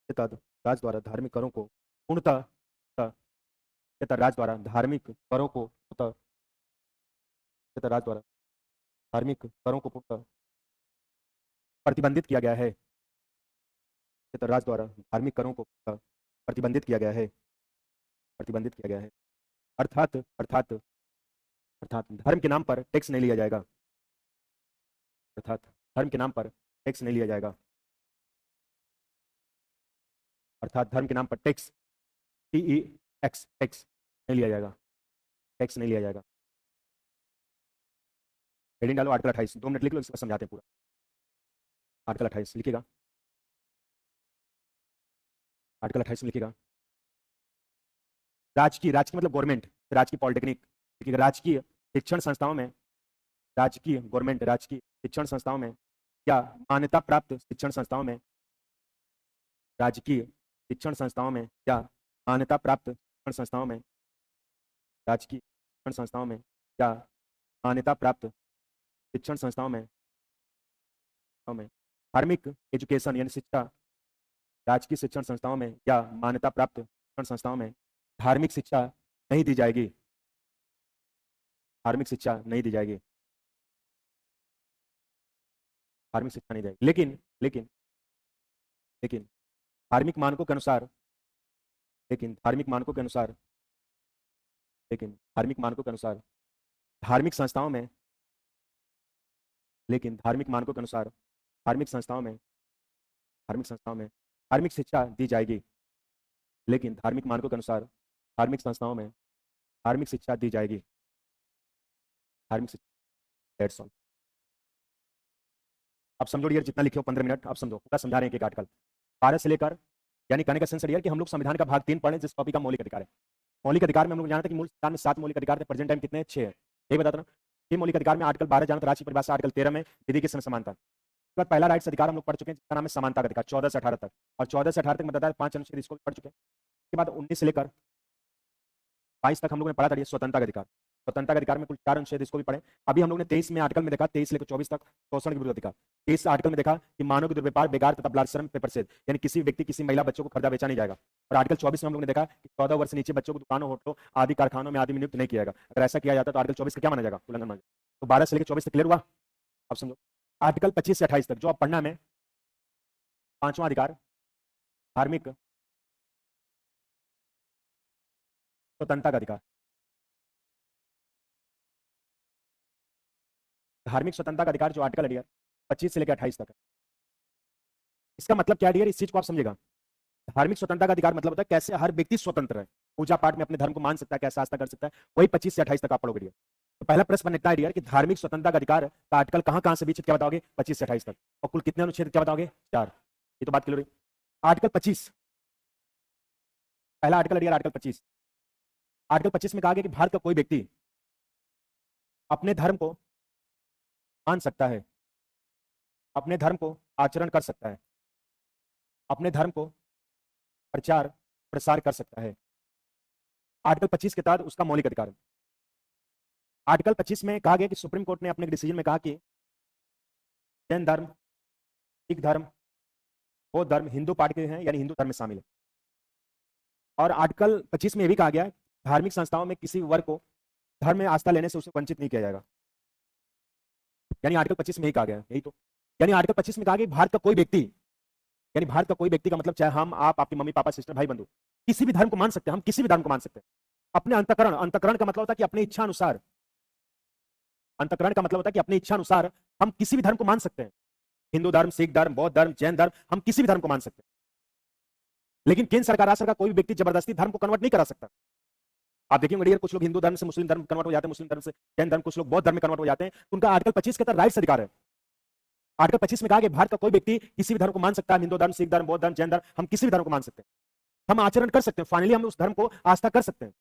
राज्य द्वारा धार्मिक करों को पूर्णतः, राज्य द्वारा धार्मिक करों को पूर्णतः, राज्य द्वारा धार्मिक करों को पूर्णतः प्रतिबंधित किया गया है, राज्य द्वारा धार्मिक करों को प्रतिबंधित किया गया है, प्रतिबंधित किया गया है। अर्थात अर्थात अर्थात धर्म के नाम पर टैक्स नहीं लिया जाएगा, अर्थात धर्म के नाम पर टैक्स नहीं लिया जाएगा, अर्थात धर्म के नाम पर टैक्स, TEX टैक्स नहीं लिया जाएगा, टैक्स नहीं लिया जाएगा। हेडिंग डालो आर्टिकल 28, 2 मिनट लिख लो, इसको समझाते हैं पूरा। आर्टिकल 28 लिखिएगा, आर्टिकल 28 में लिखिएगा। राजकीय, राजकीय मतलब गवर्नमेंट, राजकीय पॉलिटेक्निक लिखिएगा। राजकीय शिक्षण संस्थाओं में, राजकीय गवर्नमेंट राजकीय शिक्षण संस्थाओं में या मान्यता प्राप्त शिक्षण संस्थाओं में, राजकीय शिक्षण संस्थाओं में या मान्यता प्राप्त शिक्षण संस्थाओं में, राजकीय शिक्षण संस्थाओं में या मान्यता प्राप्त शिक्षण संस्थाओं में धार्मिक एजुकेशन यानी शिक्षा, राजकीय शिक्षण संस्थाओं में या मान्यता प्राप्त शिक्षण संस्थाओं में धार्मिक शिक्षा नहीं दी जाएगी, धार्मिक शिक्षा नहीं दी जाएगी, धार्मिक शिक्षा नहीं जाएगी। लेकिन लेकिन लेकिन धार्मिक मानकों के अनुसार, लेकिन धार्मिक मानकों के अनुसार, लेकिन धार्मिक मानकों के अनुसार धार्मिक संस्थाओं में, लेकिन धार्मिक मानकों के अनुसार धार्मिक संस्थाओं में, धार्मिक संस्थाओं में धार्मिक शिक्षा दी जाएगी, लेकिन धार्मिक मानकों के अनुसार धार्मिक संस्थाओं में धार्मिक शिक्षा दी जाएगी, धार्मिक शिक्षा। That's all. अब समझो डियर, जितना लिखे हो 15 मिनट, अब समझो, पूरा समझा रहे हैं कि आर्टिकल 12 से लेकर, यानी कहने का सेंस डियर कि हम लोग संविधान का भाग 3 पढ़े जिस टॉपिक का मौलिक अधिकार है। मौलिक अधिकार में हम लोग जानते हैं कि मूल संविधान में 7 मौलिक अधिकार थे, प्रेजेंट टाइम कितने हैं? 6 है। यही बताता ना, 6 मौलिक अधिकार में आर्टिकल 12 जानते, राष्ट्रीय परिभाषा आर्टिकल 13 में विधि की समय समानता, बाद पहला राइट्स अधिकार हम लोग पढ़ चुके हैं जिसका नाम है समानता का अधिकार 14 से 18 तक, और 14 से 18 तक बताया 5 अनुच्छेद इसको भी पढ़ चुके हैं। उसके बाद 19 से लेकर 22 तक हम लोगों ने पढ़ा था ये स्वतंत्रता का अधिकार। स्वतंत्रता का अधिकार में कुल 4 अनुच्छेद इसको भी पढ़े। अभी हम लोग ने 23 में आर्टिकल में देखा 23 से लेकर 24 तक शोषण के विरुद्ध अधिकार। 23 आर्टिकल में देखा कि मानव के दुर्व्यवहार, बेगार तथा बलात्कार पे प्रतिषेध, यानी किसी व्यक्ति किसी महिला बच्चों को खरीदा बेचा नहीं जाएगा। और आर्टिकल 24 में हम लोग ने देखा कि 14 वर्ष से नीचे बच्चों को दुकानों, होटलों आदि कारखानों में आदि में नियुक्त नहीं किया जाएगा। अगर ऐसा किया जाता तो आर्टिकल 24 का क्या माना जाएगा? उल्लंघन माना जाएगा। तो 12 से लेकर 24 तक क्लियर हुआ? अब समझो आर्टिकल 25 से 28 तक जो आप पढ़ना में 5वां अधिकार धार्मिक स्वतंत्रता का अधिकार। धार्मिक स्वतंत्रता का अधिकार जो आर्टिकल है डियर 25 से लेकर 28 तक है। इसका मतलब क्या है डियर, इस चीज को आप समझेगा। धार्मिक स्वतंत्रता का अधिकार मतलब होता है कैसे हर व्यक्ति स्वतंत्र है, पूजा पाठ में अपने धर्म को मान सकता है, कैसे आस्था कर सकता है, वही 25 से 28 तक आप पढ़ोगे डियर। तो पहला प्रश्न बनता है डियर कि धार्मिक स्वतंत्रता का अधिकार का आर्टिकल कहां से बीच क्या बताओगे? 25 से 28 तक। और कुल कितने अनुच्छेद क्या बताओगे? 4। ये तो बात क्लियर हुई। आर्टिकल 25 पहला आर्टिकल डियर आर्टिकल 25। आर्टिकल 25 में कहा गया कि भारत का कोई व्यक्ति अपने धर्म को मान सकता है, अपने धर्म को आचरण कर सकता है, अपने धर्म को प्रचार प्रसार कर सकता है। आर्टिकल 25 के तहत उसका मौलिक अधिकार है। आर्टिकल 25 में कहा गया कि सुप्रीम कोर्ट ने अपने डिसीजन में कहा कि जैन धर्म, सिख धर्म, बौद्ध धर्म हिंदू पार्ट के हैं, यानी हिंदू धर्म में शामिल है। और आर्टिकल 25 में यह भी कहा गया धार्मिक संस्थाओं में किसी वर्ग को धर्म में आस्था लेने से उसे वंचित नहीं किया जाएगा। यानी आर्टिकल 25 में यही कहा गया, यही तो। यानी आर्टिकल 25 में कहा गया भारत का कोई व्यक्ति, यानी भारत का कोई व्यक्ति का मतलब चाहे हम, आप, आपकी मम्मी पापा, सिस्टर, भाई, बंधु, किसी भी धर्म को मान सकते हैं। हम किसी भी धर्म को मान सकते हैं अपने अंतकरण। अंतकरण का मतलब होता है कि अपनी इच्छा अनुसार। अंतकरण का मतलब होता है कि अपनी इच्छा अनुसार हम किसी भी धर्म को मान सकते हैं। हिंदू धर्म, सिख धर्म, बौद्ध धर्म, जैन धर्म, हम किसी भी धर्म को मान सकते हैं। लेकिन केंद्र सरकार, राज्य सरकार कोई भी व्यक्ति जबरदस्ती धर्म को कन्वर्ट नहीं करा सकता। आप देखिए डियर, कुछ लोग हिंदू धर्म से मुस्लिम धर्म कन्वर्ट हो जाते हैं, मुस्लिम धर्म से जैन धर्म, कुछ लोग बौद्ध धर्म में कन्वर्ट हो जाते हैं। उनका आर्टिकल 25 के तहत राइट्स अधिकार है। आर्टिकल 25 में कहा कि भारत का कोई व्यक्ति किसी भी धर्म को मान सकता है। हिंदू धर्म, सिख धर्म, बौद्ध धर्म, जैन धर्म, हम किसी भी धर्म को मान सकते हैं। हम आचरण कर सकते हैं, फाइनली हम उस धर्म को आस्था कर सकते हैं,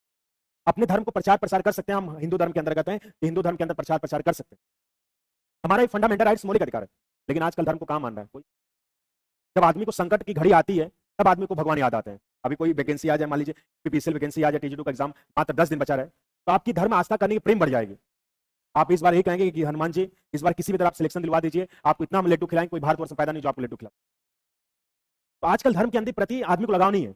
अपने धर्म को प्रचार प्रसार कर सकते हैं। हम हिंदू धर्म के अंतर्गत हैं, हिंदू धर्म के अंदर प्रचार प्रसार कर सकते हैं। हमारा ये फंडामेंटल राइट्स, मौलिक अधिकार है। लेकिन आजकल धर्म को कहां मान रहा है कोई? जब आदमी को संकट की घड़ी आती है तब आदमी को भगवान याद आते हैं। अभी कोई वैकेंसी आ जाए, मान लीजिए पीपीसीएल वैकेंसी आ जाए, टीजी 2 का एग्जाम मात्र 10 दिन बचा रहे, तो आपकी धर्म आस्था करने की प्रेम बढ़ जाएगी। आप इस बार यही कहेंगे कि हनुमान जी इस बार किसी भी तरह आप सिलेक्शन दिलवा दीजिए, आपको इतना हम लड्डू खिलाएंगे, कोई भारतवर्ष में पैदा नहीं जो आपको लड्डू खिलाए। तो आजकल धर्म के अंदर प्रति आदमी को लगाव नहीं है।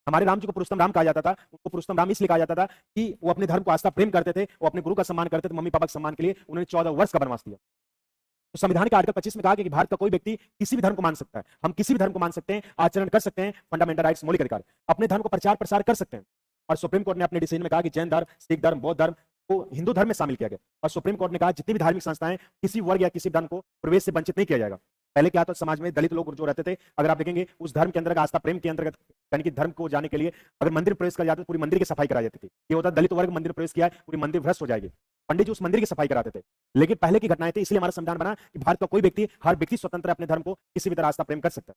हमारे राम जी को पुरुषोत्तम राम कहा जाता था। उनको पुरुषोत्तम राम इसलिए कहा जाता था कि वो अपने धर्म को आस्था प्रेम करते थे, वो अपने गुरु का सम्मान करते थे, मम्मी पापा के सम्मान के लिए उन्होंने 14 वर्ष का वनवास दिया। तो संविधान के आर्टिकल 25 में कहा कि भारत का कोई व्यक्ति किसी भी धर्म को मान सकता है। हम किसी भी धर्म को मान सकते हैं, आचरण कर सकते हैं, फंडामेंटल राइट्स, मौलिक अधिकार, अपने धर्म को प्रचार प्रसार कर सकते हैं। और सुप्रीम कोर्ट ने अपने डिसीजन में कहा कि जैन धर्म, सिख धर्म, बौद्ध धर्म को हिंदू धर्म में शामिल किया गया। और सुप्रीम कोर्ट ने कहा जितनी भी धार्मिक संस्थाएं किसी वर्ग या किसी धर्म को प्रवेश से वंचित नहीं किया जाएगा। पहले क्या तो समाज में दलित लोग जो रहते थे, अगर आप देखेंगे उस धर्म के अंदर आस्था प्रेम के अंतर्गत, यानी कि धर्म को जाने के लिए अगर मंदिर प्रवेश कर जाते तो पूरी मंदिर की सफाई कराई जाती थी। ये होता दलित वर्ग मंदिर प्रवेश किया है, पूरी मंदिर भ्रष्ट हो जाएगी, पंडित जी उस मंदिर की सफाई कराते थे। लेकिन पहले की घटनाएं थी, इसलिए हमारा संविधान बना कि भारत का कोई व्यक्ति, हर व्यक्ति स्वतंत्र अपने धर्म को किसी भी तरह आस्था प्रेम कर सकता है।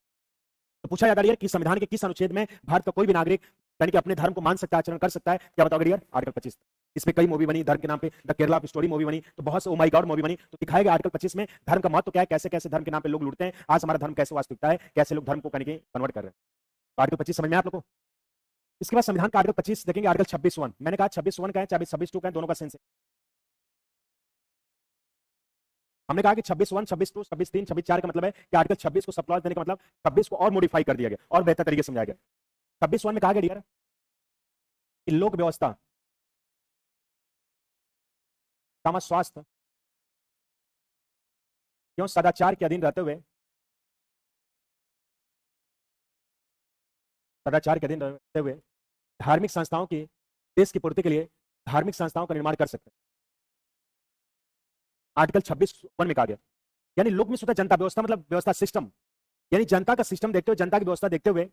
तो पूछा जाता है कि संविधान के किस अनुच्छेद में भारत का कोई भी नागरिक यानी कि अपने धर्म को मान सकता है, आचरण कर सकता है? क्या बताओगे डियर? आर्टिकल 25। इसमें कई मूवी बनी धर्म के नाम पे, द केरला स्टोरी मूवी बनी, तो बहुत से ओ माय गॉड मूवी बनी। तो दिखाया गया आर्टिकल 25 में धर्म का महत्व क्या है, कैसे कैसे धर्म के नाम पे लोग लूटते हैं, आज हमारा धर्म कैसे वास्तविकता है, कैसे लोग धर्म को कन्वर्ट कर रहे हैं। तो आर्टिकल 25 समझ में आप लोगों को? इसके बाद संविधान का आर्टिकल 25 देखेंगे, आर्टिकल 26(1). मैंने कहा 26(1) का है, 26(2) का है, दोनों का सेंस है। हमने कहा कि 26(1), 26(2), 26(3), 26(4) का मतलब है कि आर्टिकल 26 को सप्लॉज देने का मतलब 26 को और मॉडिफाई कर दिया गया और बेहतर तरीके से समझाया गया। 26(1) में कहा गया डियर कि लोक व्यवस्था, समाज स्वास्थ्य एवं सदाचार के अधीन रहते हुए, सदाचार के अधीन रहते हुए धार्मिक संस्थाओं की देश की पूर्ति के लिए धार्मिक संस्थाओं का निर्माण कर सकते हैं। आर्टिकल 26(1) में कहा गया यानी लोक में स्वतः जनता व्यवस्था मतलब व्यवस्था सिस्टम, यानी जनता का सिस्टम देखते हुए, जनता की व्यवस्था देखते हुए,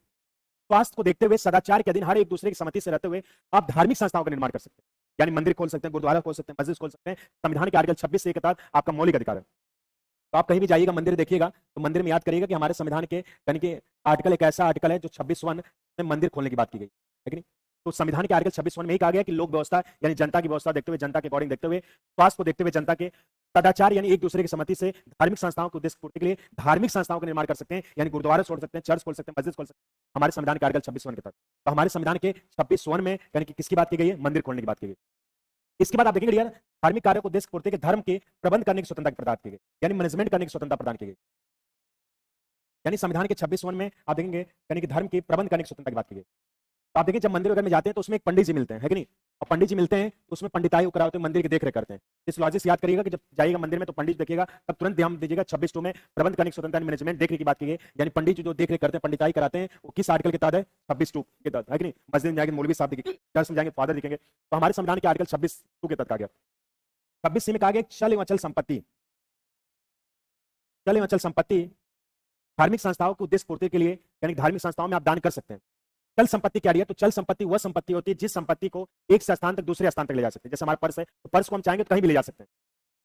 स्वास्थ्य को देखते हुए, सदाचार के अधीन हर एक दूसरे की सहमति से रहते हुए आप धार्मिक संस्थाओं का निर्माण कर सकते हैं। यानी मंदिर खोल सकते हैं, गुरुद्वारा खोल सकते हैं, मस्जिद खोल सकते हैं। संविधान के आर्टिकल 26 के तहत आपका मौलिक अधिकार है। तो आप कहीं भी जाइएगा, मंदिर देखिएगा, तो मंदिर में याद करिएगा कि हमारे संविधान के यानी कि आर्टिकल एक ऐसा आर्टिकल है जो 26(1) में मंदिर खोलने की बात की गई है कि नहीं? तो संविधान के आर्टिकल 26 में यही कहा गया कि लोक व्यवस्था यानी जनता की व्यवस्था देखते हुए, जनता के अकॉर्डिंग देखते हुए, स्वास्थ्य को देखते हुए, जनता के सदाचार यानी एक दूसरे की सहमति से धार्मिक संस्थाओं के उद्देश्य पूर्ति के लिए धार्मिक संस्थाओं का निर्माण कर सकते हैं, यानी गुरुद्वारा छोड़ सकते हैं, चर्च खोल सकते हैं, मस्जिद खोल सकते हैं हमारे संविधान के आर्टिकल 26 के तहत। तो हमारे संविधान के 26 में यानी कि किसकी बात की गई है? मंदिर खोलने की बात की गई। इसके बाद आप देखेंगे यार धार्मिक कार्यों को उद्देश्य पूर्ति के धर्म के प्रबंध करने की स्वतंत्रता प्रदान की गई, यानी मैनेजमेंट करने की स्वतंत्रता प्रदान की गई। यानी संविधान के 26 में आप देखेंगे यानी कि धर्म के प्रबंध करने की स्वतंत्रता की बात की गई। तो आप देखिए जब मंदिर वगैरह में जाते हैं तो उसमें एक पंडित जी मिलते हैं, है कि नहीं? और पंडित जी मिलते हैं तो उसमें पंडिताई कराते हैं, मंदिर की देखरेख करते हैं। इस लॉजिक से याद करिएगा कि जब जाइएगा मंदिर में तो पंडित देखिएगा तब तुरंत ध्यान दीजिएगा 26 में प्रबंध करने की स्वतंत्रता मैनेजमेंट देखरेख की बात की गई। यानी पंडित जी जो देखरेख करते हैं, पंडिताई कराते हैं, वो किस आर्टिकल के तहत है? 26 के तहत, है कि नहीं? मस्जिद में जाएंगे मौलवी साहब दिखेंगे, चर्च में जाएंगे फादर दिखेंगे। तो हमारे संविधान के आर्टिकल 26 के तहत कहा गया। 26 में कहा गया चल एवं अचल संपत्ति, चल एवं अचल संपत्ति धार्मिक संस्थाओं के उद्देश्य पूर्ति के लिए यानी धार्मिक संस्थाओं में आप दान कर सकते हैं। चल संपत्ति क्या है? तो चल संपत्ति वह संपत्ति होती है जिस संपत्ति को एक से स्थान तक दूसरे स्थान तक ले जा सकते हैं। जैसे हमारा पर्स है तो पर्स को हम चाहेंगे तो कहीं भी ले जा सकते हैं।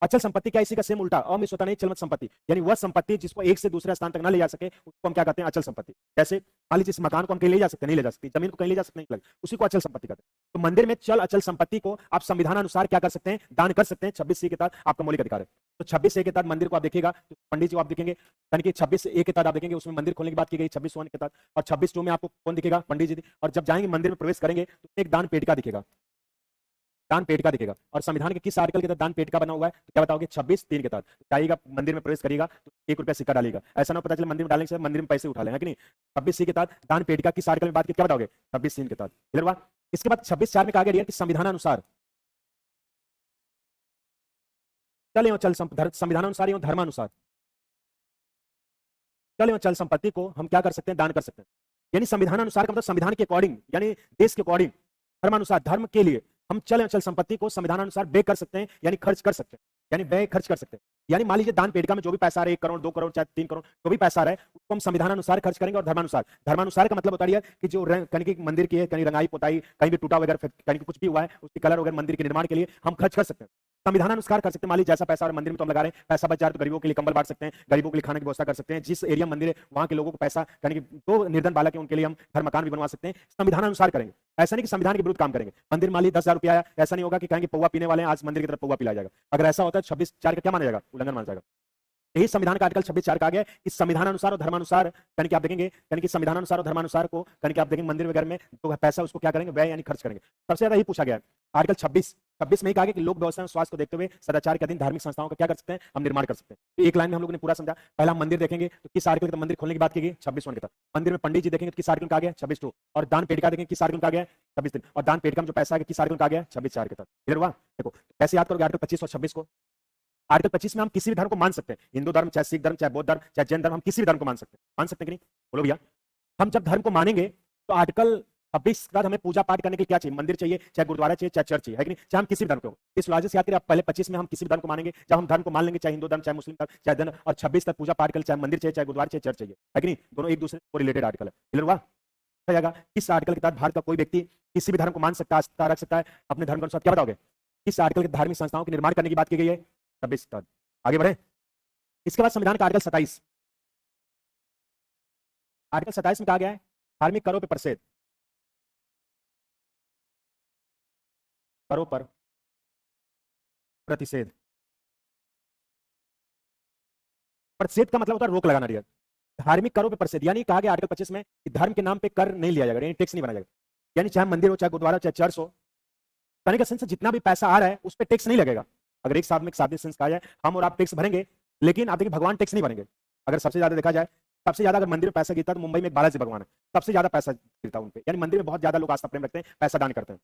अचल संपत्ति क्या? इसी का सेम उल्टा, अमिश्र होता नहीं, चलमत संपत्ति यानी वह संपत्ति जिसको एक से दूसरे स्थान तक ना ले जा सके उसको हम क्या कहते हैं? अचल संपत्ति। जैसे मान लीजिए इस मकान को हम कहीं ले जा सकते हैं, नहीं ले जा सकते, जमीन को कहीं ले जा सकते नहीं, उसी को अचल संपत्ति कहते हैं। तो मंदिर में चल अचल संपत्ति को आप संविधान अनुसार क्या कर सकते हैं? दान कर सकते हैं। 26 के तहत आपका मौलिक अधिकार है। तो 26 के तहत मंदिर को आप देखिएगा तो पंडित जी को आप देखेंगे यानी कि 26 के तहत आप देखेंगे उसमें मंदिर खोलने की बात की गई 26 के तहत। और 26 में आपको कौन दिखेगा? पंडित जी। और जब जाएंगे मंदिर में प्रवेश करेंगे तो एक दान पेटिका दिखेगा, दान पेटिका दिखेगा। और संविधान के किस आर्टिकल के तहत दान पेटिका बना हुआ है? तो क्या बताओगे? 26(3) के तहत। जाइएगा मंदिर में प्रवेश करिएगा तो ₹1 सिक्का डालिएगा, ऐसा ना पता चले मंदिर में डालने से मंदिर में पैसे उठा लें, है कि नहीं? 26(c) के तहत दान पेटिका किस आर्टिकल में बात की? क्या बताओगे? 26(3) के तहत। क्लियर हुआ? इसके बाद 26(4) में कहा गया कि संविधानानुसार चल एवं चल संविधानानुसार एवं धर्मानुसार चल एवं चल संपत्ति को हम क्या कर सकते हैं? दान कर सकते हैं। यानी संविधानानुसार का मतलब संविधान के अकॉर्डिंग यानी देश के अकॉर्डिंग, धर्मानुसार धर्म के लिए हम चल एवं चल संपत्ति को संविधानानुसार व्यय कर सकते हैं, यानी खर्च कर सकते हैं, यानी व्यय खर्च कर सकते हैं। यानी मान लीजिए दान पेटिका में जो भी पैसा आ रहा है 1 करोड़ 2 करोड़ चाहे 3 करोड़ जो भी पैसा आ रहा है उसको हम संविधानानुसार खर्च करेंगे। और धर्मानुसार, धर्मानुसार का मतलब होता है कि जो कहीं मंदिर की है, कहीं रंगाई पोताई, कहीं भी टूटा वगैरह कहीं कुछ भी हुआ है उसकी कलर वगैरह मंदिर के निर्माण के लिए हम खर्च कर सकते हैं। संविधानानुसार कर सकते हैं। मान लीजिए जैसा पैसा और मंदिर में तो हम लगा रहे हैं, पैसा बच जाए तो गरीबों के लिए कंबल बांट सकते हैं, गरीबों के लिए खाने की व्यवस्था कर सकते हैं। जिस एरिया मंदिर है वहां के लोगों को पैसा यानी कि जो निर्धन बालक है उनके लिए हम घर मकान भी बनवा सकते हैं। संविधानानुसार करेंगे, ऐसा नहीं कि संविधान के विरुद्ध काम करेंगे। मंदिर मान लीजिए 10,000 रुपया आया, ऐसा नहीं होगा कि कहेंगे पौवा पीने वाले हैं आज मंदिर की तरफ पौवा पिलाया जाएगा। अगर ऐसा होता है 26(4) का क्या माना जाएगा? उल्लंघन माना जाएगा। यही संविधान का आर्टिकल 26(4) कहा गया कि संविधानानुसार और धर्मानुसार यानी कि आप देखेंगे यानी कि संविधानानुसार और धर्मानुसार को यानी कि आप देखेंगे मंदिर वगैरह में जो पैसा उसको क्या करेंगे? व्यय यानी खर्च करेंगे। सबसे ज्यादा यही पूछा गया है आर्टिकल 26 में ही कहा गया कि लोक व्यवस्था और स्वास्थ्य को देखते हुए सदाचार के अधीन धार्मिक संस्थाओं का क्या कर सकते हैं? हम निर्माण कर सकते हैं। तो एक लाइन में हम लोगों ने पूरा समझा। पहला मंदिर देखेंगे तो किस आर्टिकल के तहत मंदिर खोलने की बात की गई? 26 के तहत। मंदिर में पंडित जी देखेंगे तो किस आर्टिकल कहा गया? 26(2). और दान पेटिका देखेंगे किस आर्टिकल कहा गया? 26(3). और दान पेटिका में जो पैसा है किस आर्टिकल कहा गया? 26(4) के तहत। क्लियर हुआ? देखो कैसे याद करोगे आर्टिकल 25 और 26 को? आर्टिकल 25 में हम किसी भी धर्म को मान सकते हैं, हिंदू धर्म चाहे सिख धर्म चाहे बौद्ध धर्म चाहे जैन धर्म, हम किसी भी धर्म को मान सकते हैं। मान सकते हैं कि नहीं? बोलो भैया। हम जब धर्म को मानेंगे तो आर्टिकल 26 के बाद हमें पूजा पाठ करने के लिए क्या चाहिए? मंदिर चाहिए, चाहे गुरुद्वारा चाहिए, चाहे चर्च चाहिए, है कि नहीं? चाहे हम किसी भी धर्म को। इस लॉजिक से याद करिए आप पहले 25 में हम किसी भी धर्म को मानेंगे, जब हम धर्म को मान लेंगे चाहे हिंदू धर्म चाहे मुस्लिम धर्म चाहे जैन, और 26 तक पूजा पाठ कर चाहे मंदिर चाहिए चाहे गुरुद्वारा चाहिए चर्च चाहिए, है कि नहीं? दोनों एक दूसरे को रिलेटेड आर्टिकल है। क्लियर हुआ? जाएगा किस आर्टिकल के तहत भारत का कोई व्यक्ति किसी भी धर्म को मान सकता है, आस्था रख सकता है अपने धर्म के अनुसार? क्या बताओगे? किस आर्टिकल के धार्मिक संस्थाओं के निर्माण करने की बात की गई है? 26 तहत। आगे बढ़े। इसके बाद संविधान का आर्टिकल 27, आर्टिकल 27 में कहा गया है धार्मिक करों पर प्रतिषेध, करों पर प्रतिषेध। प्रतिषेध का मतलब होता है रोक लगाना। डियर धार्मिक करों पर प्रतिषेध यानी कहा गया आर्टिकल 25 में कि धर्म के नाम पे कर नहीं लिया जाएगा, यानी टैक्स नहीं बनाया जाएगा। यानी चाहे मंदिर हो चाहे गुरुद्वारा चाहे चर्च हो, कहने का सेंस जितना भी पैसा आ रहा है उस पर टैक्स नहीं लगेगा। अगर एक साथ में एक सादे सेंस कहा जाए हम और आप टैक्स भरेंगे, लेकिन आप देखिए भगवान टैक्स नहीं भरेंगे। अगर सबसे ज्यादा देखा जाए, सबसे ज्यादा अगर मंदिर में पैसा गिरता है तो मुंबई में एक बालाजी भगवान है, सबसे ज्यादा पैसा गिरता है उनपे, यानी मंदिर में बहुत ज्यादा लोग आस्था प्रेम रखते हैं, पैसा दान करते हैं।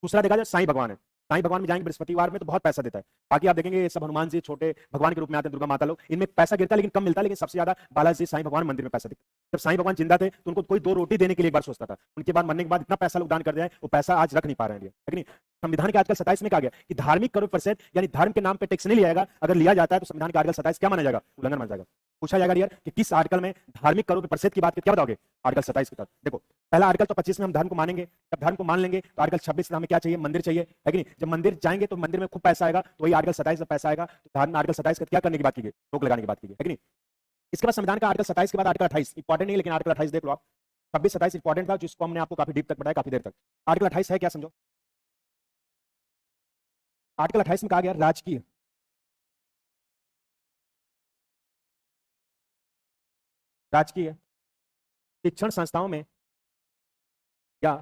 दूसरा देखा जाए साईं भगवान है, साईं भगवान में जाएंगे बृहस्पतिवार में तो बहुत पैसा देता है। बाकी आप देखेंगे ये सब हनुमान जी छोटे भगवान के रूप में आते हैं, दुर्गा माता लोग, इनमें पैसा गिरता है लेकिन कम मिलता है। लेकिन सबसे ज्यादा बालाजी साईं भगवान मंदिर में पैसा देते हैं। जब साईं भगवान जिंदा थे तो उनको कोई 2 रोटी देने के लिए एक बार सोचता था, उनके बाद मरने के बाद इतना पैसा लोग दान कर दिया है वो पैसा आज रख नहीं पा रहे हैं, लेकिन संविधान के आर्टिकल 27 में कहा गया कि धार्मिक करों पर प्रतिषेध यानी धर्म के नाम पे टैक्स नहीं लिया जाएगा। अगर लिया जाता है तो संविधान का आर्टिकल 27 क्या माना जाएगा? उल्लंघन माना जाएगा। पूछा जाएगा यार कि किस आर्टिकल में धार्मिक करों पर प्रतिषेध की बात क्या बताओगे? आर्टिकल 27 के तहत। देखो पहला आर्टिकल तो 25 में हम धर्म को मानेंगे, जब धर्म को मान लेंगे तो आर्टिकल 26 में हमें क्या चाहिए? मंदिर चाहिए, है कि नहीं? जब मंदिर जाएंगे तो मंदिर में खूब पैसा आएगा, तो वही आर्टिकल 27 में पैसा आएगा तो आर्टिकल 27 का क्या करने की बात की गई? रोक लगाने की बात की गई, है कि नहीं? इसके बाद संविधान का आर्टिकल 27 के बाद आर्टिकल 28 इंपॉर्टेंट नहीं, लेकिन आर्टिकल 28 देख लो आप। 26-27 इंपॉर्टेंट था, जिसको हमने आपको काफी डीप तक पढ़ाया, काफी देर तक। आर्टिकल 28 है क्या, समझो। आर्टिकल 28 में कहा गया राजकीय राजकीय शिक्षण संस्थाओं में या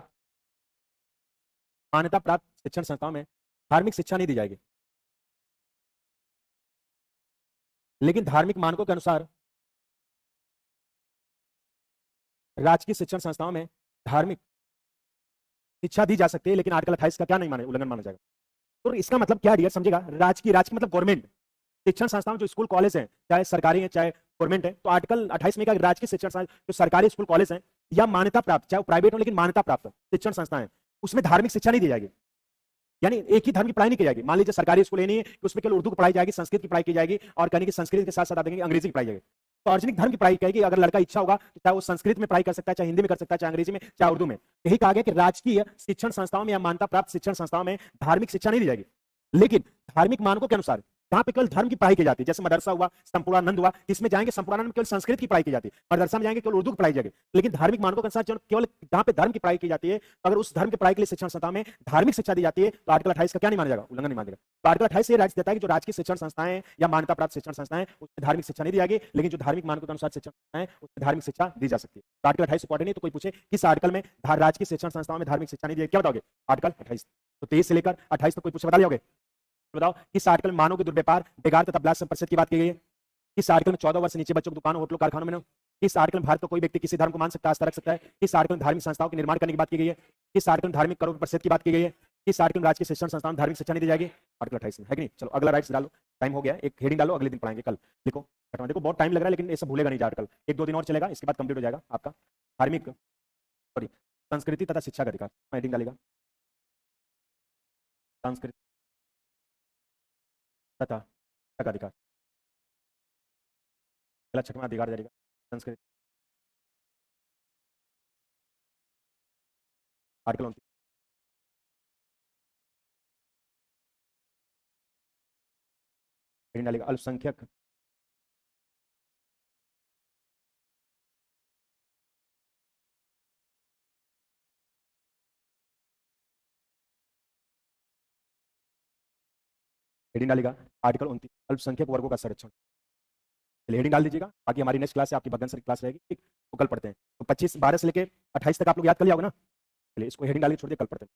मान्यता प्राप्त शिक्षण संस्थाओं में धार्मिक शिक्षा नहीं दी जाएगी, लेकिन धार्मिक मानकों के अनुसार राजकीय शिक्षण संस्थाओं में धार्मिक शिक्षा दी जा सकती है, लेकिन आर्टिकल 28 का क्या नहीं माने उल्लंघन माना जाएगा। तो इसका मतलब क्या डियर, समझेगा। राजकीय मतलब गवर्नमेंट शिक्षण संस्थाओं, जो स्कूल कॉलेज हैं, चाहे सरकारी हैं चाहे गवर्नमेंट है, तो आर्टिकल 28 में क्या, राजकीय शिक्षण संस्थान जो सरकारी स्कूल कॉलेज हैं या मान्यता प्राप्त, चाहे प्राइवेट हो लेकिन मान्यता प्राप्त शिक्षण संस्थाएं, उसमें धार्मिक शिक्षा नहीं दी जाएगी। यानी एक ही धर्म की पढ़ाई नहीं की जाएगी। मान लीजिए सरकारी स्कूल नहीं है कि उसमें केवल उर्दू की पढ़ाई जाएगी, संस्कृत की पढ़ाई की जाएगी, और कहने की संस्कृत के साथ साथ देंगे अंग्रेजी की पढ़ाई जाएगी। तो सार्वजनिक धर्म की पढ़ाई कहेगी, अगर लड़का इच्छा होगा तो चाहे वो संस्कृत में पढ़ाई कर सकता है, चाहे हिंदी में कर सकता है, चाहे अंग्रेजी में, चाहे उर्दू में। यही कहा गया कि राजकीय शिक्षण संस्थाओं में या मान्यता प्राप्त शिक्षण संस्थाओं में धार्मिक शिक्षा नहीं दी जाएगी, लेकिन धार्मिक मानकों के अनुसार जहां पे केवल धर्म की पढ़ाई की जाती है, जैसे मदरसा हुआ, संपूर्णानंद हुआ, इसमें जाएंगे संपूर्णानंद में केवल संस्कृत की पढ़ाई की जाती है, मदरसा में जाएंगे केवल उर्दू की पढ़ाई जाएगी, लेकिन धार्मिक मानकों के अनुसार केवल जहां पे धर्म की पढ़ाई की जाती है, अगर उस धर्म की पढ़ाई के लिए शिक्षण संस्था में धार्मिक शिक्षा दी जाती है, तो आर्टिकल 28 का क्या नहीं माना जाएगा, उल्लंघन नहीं माना जाएगा। तो आर्टिकल 28 ये राइट्स देता है कि जो राजकीय शिक्षण संस्थाएं या मान्यता प्राप्त शिक्षण संस्थाएं, उसमें धार्मिक शिक्षा नहीं दी जाएगी, लेकिन जो धार्मिक मानकों के अनुसार शिक्षण संस्थाएं, उसमें धार्मिक शिक्षा दी जा सकती है। तो आर्टिकल 28 इंपॉर्टेंट नहीं, तो कोई पूछे किस आर्टिकल में राजकीय शिक्षण संस्थाओं में धार्मिक शिक्षा नहीं दी, क्या बताओगे, आर्टिकल 28। तो 23 से लेकर 28 तक कोई पूछे, बता लियोगे। बताओ किस आर्टिकल में मानव के दुर्व्यापार, बेकार तथा ब्लास्ट प्रतिशत की बात की गई है। किस आर्टिकल में 14 वर्ष से नीचे बच्चों को दुकानों, होटलों, कारखानों में, किस आर्टिकल में भारत का कोई व्यक्ति किसी धर्म को मान सकता है, आस्था रख सकता है। किस आर्टिकल में धार्मिक संस्थाओं के निर्माण करने की बात की गई है। किस आर्टिकल में धार्मिक करों के प्रतिशत की बात की गई है। किस आर्टिकल में राजकीय शिक्षण संस्थान में धार्मिक शिक्षा नहीं दी जाएगी, आर्टिकल 28 में, है कि नहीं। चलो अगला राइट्स डालो, टाइम हो गया, एक हेडिंग डालो, अगले दिन पढ़ाएंगे, कल लिखो। देखो बहुत टाइम लग रहा है, लेकिन ये सब भूलेगा नहीं आर्टिकल, 1-2 दिन और चलेगा, इसके बाद कंप्लीट हो जाएगा आपका धार्मिक संस्कृति तथा शिक्षा का अधिकार। हेडिंग डालेगा संस्कृति तथा शिक्षा का अधिकार, पहला 6वां अधिकार जाएगा संस्कृति, आर्टिकल 29। हेडिंग डालेगा अल्पसंख्यक हेडिंग डालेगा आर्टिकल 29 अल्पसंख्यक वर्गों का संरक्षण। हेडिंग डाल दीजिएगा, बाकी हमारी नेक्स्ट क्लास से आपकी भगन सर की क्लास रहेगी, ठीक, तो कल पढ़ते हैं। तो 25 12 से लेके 28 तक आप लोग याद कर लिया होगा ना। चलिए इसको हेडिंग डाल के छोड़ दिए, कल पढ़ते हैं।